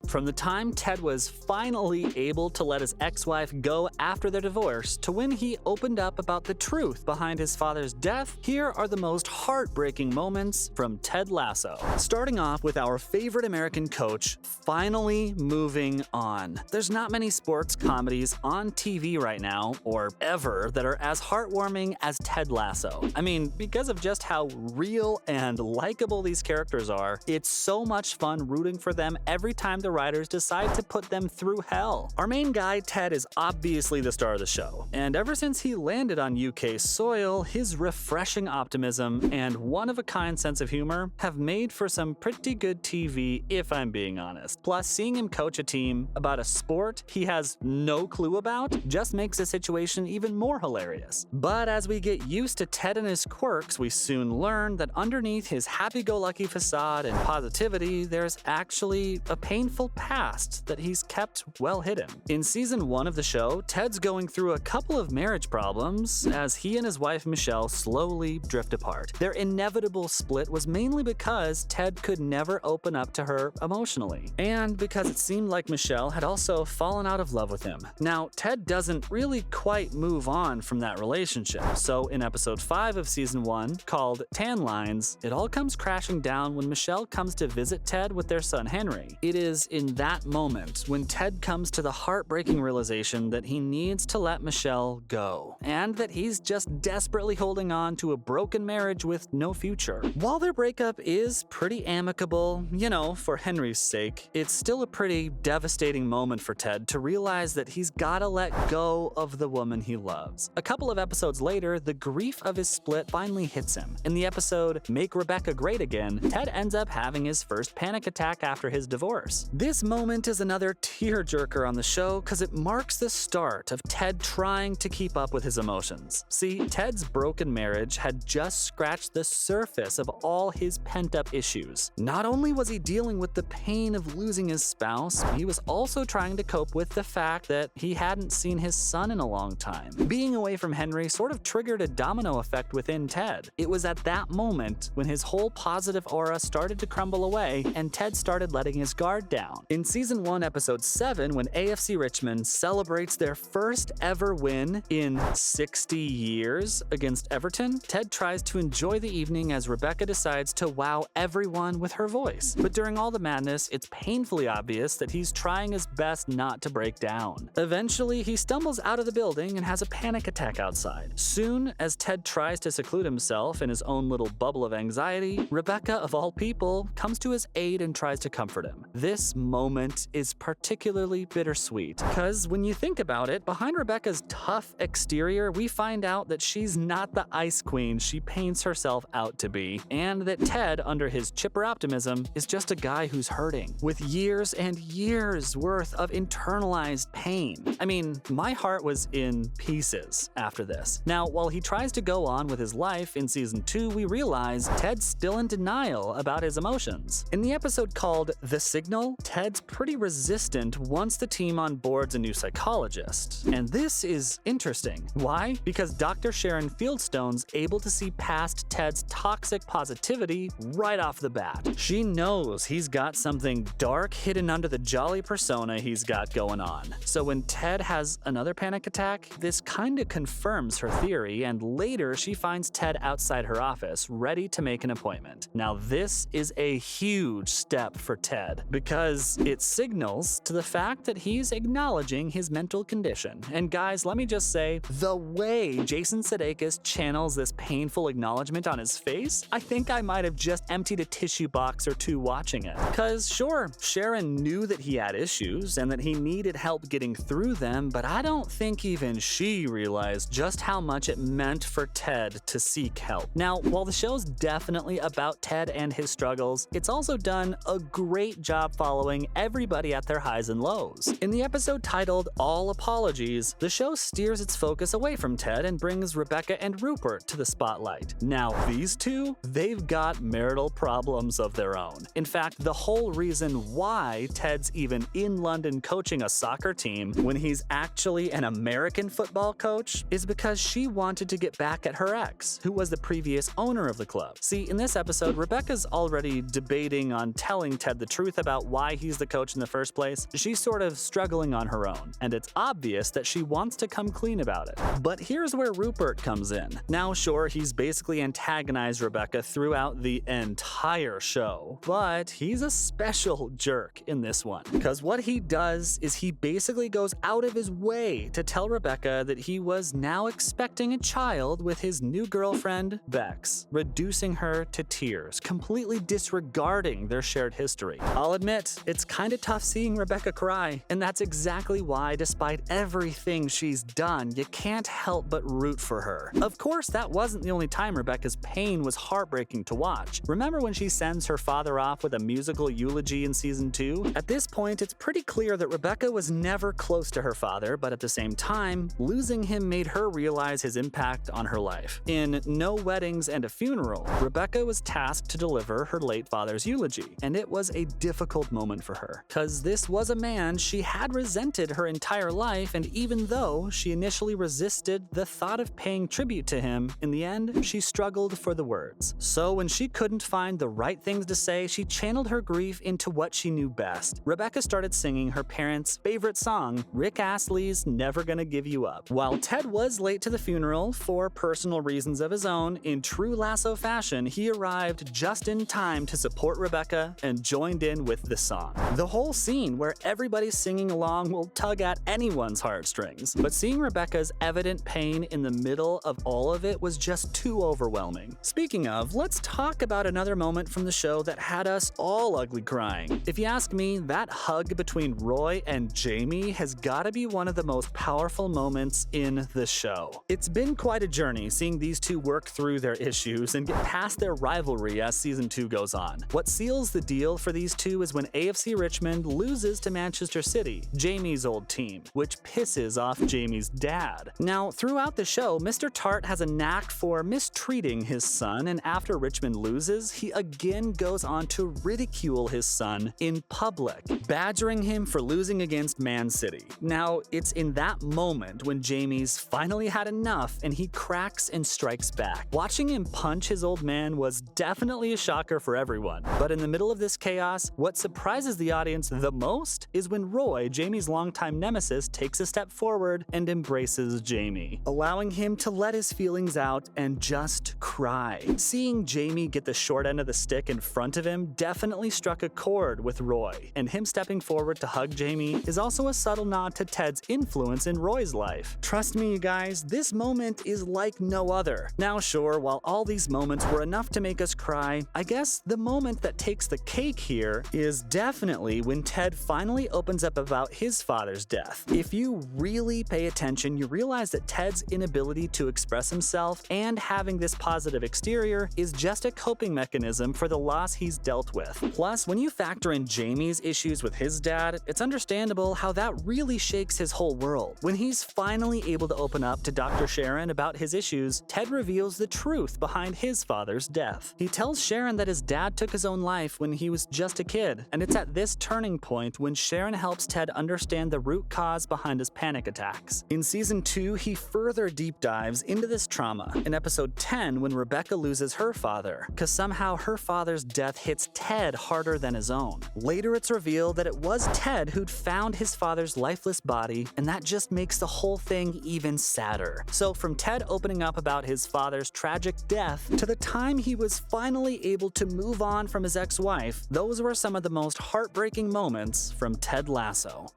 From the time Ted was finally able to let his ex-wife go after their divorce to when he opened up about the truth behind his father's death, here are the most heartbreaking moments from Ted Lasso. Starting off with our favorite American coach finally moving on. There's not many sports comedies on TV right now, or ever, that are as heartwarming as Ted Lasso. I mean, because of just how real and likable these characters are, it's so much fun rooting for them every time the writers decide to put them through hell. Our main guy, Ted, is obviously the star of the show, and ever since he landed on UK soil, his refreshing optimism and one-of-a-kind sense of humor have made for some pretty good TV, if I'm being honest. Plus, seeing him coach a team about a sport he has no clue about just makes the situation even more hilarious. But as we get used to Ted and his quirks, we soon learn that underneath his happy-go-lucky facade and positivity, there's actually a painful past that he's kept well hidden. In season 1 of the show, Ted's going through a couple of marriage problems as he and his wife Michelle slowly drift apart. Their inevitable split was mainly because Ted could never open up to her emotionally, and because it seemed like Michelle had also fallen out of love with him. Now, Ted doesn't really quite move on from that relationship, so in episode 5 of season 1, called Tan Lines, it all comes crashing down when Michelle comes to visit Ted with their son Henry. It is in that moment when Ted comes to the heartbreaking realization that he needs to let Michelle go, and that he's just desperately holding on to a broken marriage with no future. While their breakup is pretty amicable, you know, for Henry's sake, it's still a pretty devastating moment for Ted to realize that he's gotta let go of the woman he loves. A couple of episodes later, the grief of his split finally hits him. In the episode Make Rebecca Great Again, Ted ends up having his first panic attack after his divorce. This moment is another tearjerker on the show because it marks the start of Ted trying to keep up with his emotions. See, Ted's broken marriage had just scratched the surface of all his pent-up issues. Not only was he dealing with the pain of losing his spouse, he was also trying to cope with the fact that he hadn't seen his son in a long time. Being away from Henry sort of triggered a domino effect within Ted. It was at that moment when his whole positive aura started to crumble away and Ted started letting his guard down. In season 1, episode 7, when AFC Richmond celebrates their first ever win in 60 years against Everton, Ted tries to enjoy the evening as Rebecca decides to wow everyone with her voice. But during all the madness, it's painfully obvious that he's trying his best not to break down. Eventually, he stumbles out of the building and has a panic attack outside. Soon, as Ted tries to seclude himself in his own little bubble of anxiety, Rebecca, of all people, comes to his aid and tries to comfort him. This moment is particularly bittersweet, because when you think about it, behind Rebecca's tough exterior, we find out that she's not the ice queen she paints herself out to be, and that Ted, under his chipper optimism, is just a guy who's hurting, with years and years worth of internalized pain. I mean, my heart was in pieces after this. Now, while he tries to go on with his life in season 2, we realize Ted's still in denial about his emotions. In the episode called The Signal, Ted's pretty resistant once the team onboards a new psychologist. And this is interesting. Why? Because Dr. Sharon Fieldstone's able to see past Ted's toxic positivity right off the bat. She knows he's got something dark hidden under the jolly persona he's got going on. So when Ted has another panic attack, this kinda confirms her theory, and later she finds Ted outside her office, ready to make an appointment. Now this is a huge step for Ted, because it signals to the fact that he's acknowledging his mental condition. And guys, let me just say, the way Jason Sudeikis channels this painful acknowledgement on his face, I think I might have just emptied a tissue box or two watching it. Cause sure, Sharon knew that he had issues and that he needed help getting through them, but I don't think even she realized just how much it meant for Ted to seek help. Now, while the show's definitely about Ted and his struggles, it's also done a great job following everybody at their highs and lows. In the episode titled All Apologies, the show steers its focus away from Ted and brings Rebecca and Rupert to the spotlight. Now, these two, they've got marital problems of their own. In fact, the whole reason why Ted's even in London coaching a soccer team when he's actually an American football coach is because she wanted to get back at her ex, who was the previous owner of the club. See, in this episode, Rebecca's already debating on telling Ted the truth about why he's the coach in the first place, she's sort of struggling on her own, and it's obvious that she wants to come clean about it. But here's where Rupert comes in. Now, sure, he's basically antagonized Rebecca throughout the entire show, but he's a special jerk in this one, because what he does is he basically goes out of his way to tell Rebecca that he was now expecting a child with his new girlfriend, Bex, reducing her to tears, completely disregarding their shared history. I'll admit, it's kinda tough seeing Rebecca cry, and that's exactly why, despite everything she's done, you can't help but root for her. Of course, that wasn't the only time Rebecca's pain was heartbreaking to watch. Remember when she sends her father off with a musical eulogy in season 2? At this point, it's pretty clear that Rebecca was never close to her father, but at the same time, losing him made her realize his impact on her life. In No Weddings and a Funeral, Rebecca was tasked to deliver her late father's eulogy, and it was a difficult moment for her, cause this was a man she had resented her entire life, and even though she initially resisted the thought of paying tribute to him, in the end, she struggled for the words. So when she couldn't find the right things to say, she channeled her grief into what she knew best. Rebecca started singing her parents' favorite song, Rick Astley's Never Gonna Give You Up. While Ted was late to the funeral for personal reasons of his own, in true Lasso fashion, he arrived just in time to support Rebecca and joined in with the song. The whole scene where everybody's singing along will tug at anyone's heartstrings, but seeing Rebecca's evident pain in the middle of all of it was just too overwhelming. Speaking of, let's talk about another moment from the show that had us all ugly crying. If you ask me, that hug between Roy and Jamie has gotta be one of the most powerful moments in the show. It's been quite a journey seeing these two work through their issues and get past their rivalry as season 2 goes on. What seals the deal for these two is when AFC Richmond loses to Manchester City, Jamie's old team, which pisses off Jamie's dad. Now, throughout the show, Mr. Tart has a knack for mistreating his son, and after Richmond loses, he again goes on to ridicule his son in public, badgering him for losing against Man City. Now, it's in that moment when Jamie's finally had enough and he cracks and strikes back. Watching him punch his old man was definitely a shocker for everyone, but in the middle of this chaos, what surprises the audience the most is when Roy, Jamie's longtime nemesis, takes a step forward and embraces Jamie, allowing him to let his feelings out and just cry. Seeing Jamie get the short end of the stick in front of him definitely struck a chord with Roy, and him stepping forward to hug Jamie is also a subtle nod to Ted's influence in Roy's life. Trust me, you guys, this moment is like no other. Now sure, while all these moments were enough to make us cry, I guess the moment that takes the cake here is definitely when Ted finally opens up about his father's death. If you really pay attention, you realize that Ted's inability to express himself and having this positive exterior is just a coping mechanism for the loss he's dealt with. Plus, when you factor in Jamie's issues with his dad, it's understandable how that really shakes his whole world. When he's finally able to open up to Dr. Sharon about his issues, Ted reveals the truth behind his father's death. He tells Sharon that his dad took his own life when he was just a kid, and it's at this turning point when Sharon helps Ted understand the root cause behind his panic attacks. In season 2, he further deep dives into this trauma in episode 10 when Rebecca loses her father, cause somehow her father's death hits Ted harder than his own. Later it's revealed that it was Ted who'd found his father's lifeless body, and that just makes the whole thing even sadder. So from Ted opening up about his father's tragic death to the time he was finally able to move on from his ex-wife, those were some of the most heartbreaking moments from Ted Lasso.